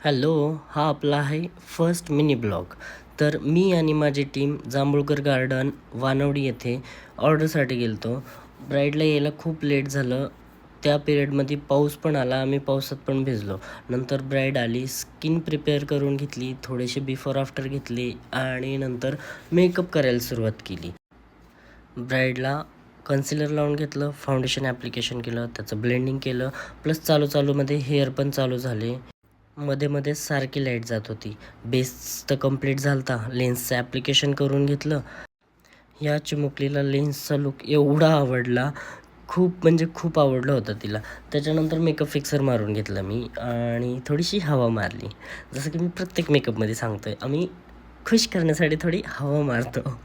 Hello, हा आपला आहे फर्स्ट मिनी ब्लॉग. तर मी आणि माझी टीम जांभूळकर गार्डन वानवडी येथे ऑर्डरसाठी गेलतो. ब्राईडला यायला खूप लेट झालं. त्या पिरियडमध्ये पाऊस पण आला, आम्ही पावसात पण भिजलो. नंतर ब्राईड आली, स्किन प्रिपेअर करून घेतली, थोडेसे बिफोर आफ्टर घेतले आणि नंतर मेकअप करायला सुरुवात केली. ब्राईडला कन्सिलर लावून घेतलं, फाउंडेशन ॲप्लिकेशन केलं, त्याचं ब्लेंडिंग केलं, प्लस चालू हेअर पण चालू झाले. मध्ये मध्ये सारखी लाईट जात होती. बेस तर कंप्लीट झालता, लेन्सचं ॲप्लिकेशन करून घेतलं. या चिमुकलीला लेन्सचा लूक एवढा आवडला, खूप म्हणजे खूप आवडलं होतं तिला. त्याच्यानंतर मेकअप फिक्सर मारून घेतला मी आणि थोडीशी हवा मारली. जसं की मी प्रत्येक मेकअपमध्ये सांगतो आहे, आम्ही खुश करण्यासाठी थोडी हवा मारतो.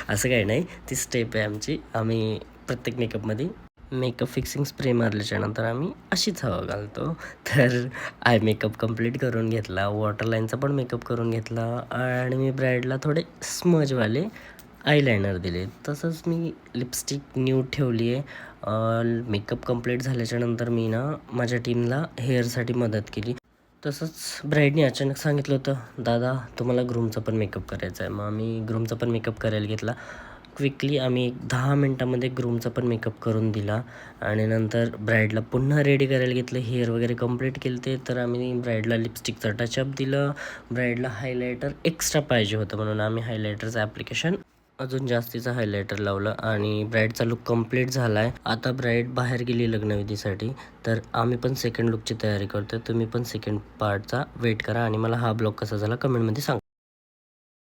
असं काही नाही, ती स्टेप आहे आमची. आम्ही प्रत्येक मेकअप फिक्सिंग स्प्रे मारल्याच्यानंतर आम्ही अशीच हवा घालतो. तर आय मेकअप कंप्लीट करून घेतला, वॉटरलाईनचा पण मेकअप करून घेतला आणि मी ब्राईडला थोडे स्मजवाले आयलायनर दिले. तसंच मी लिपस्टिक न्यूड ठेवली आहे. मेकअप कंप्लीट झाल्याच्यानंतर मी माझ्या टीमला हेअरसाठी मदत केली. तसंच ब्राईडने अचानक सांगितलं होतं, दादा तुम्हाला ग्रूमचा पण मेकअप करायचा आहे. मग आम्ही ग्रूमचा पण मेकअप करायला घेतला. क्विकली आम्ही एक 10 मिनटामध्ये ग्रूमचा पण मेकअप करून दिला आणि नंतर ब्राईडला पुन्हा रेडी करायला घेतलं. हेअर वगैरे कंप्लीट केले ते. तर आम्ही ब्राईडला लिपस्टिकचं टचअप दिलं. ब्राईडला हायलायटर एक्स्ट्रा पाहिजे होतं म्हणून आम्ही हायलायटरचं ॲप्लिकेशन अजून जास्तीचं हायलायटर लावलं आणि ब्राईडचा लुक कंप्लीट झाला आहे. आता ब्राईड बाहेर गेली लग्नविधीसाठी, तर आम्ही पण सेकंड लुकची तयारी करतो आहे. तुम्ही पण सेकंड पार्टचा वेट करा आणि मला हा ब्लॉग कसा झाला कमेंटमध्ये सांगा.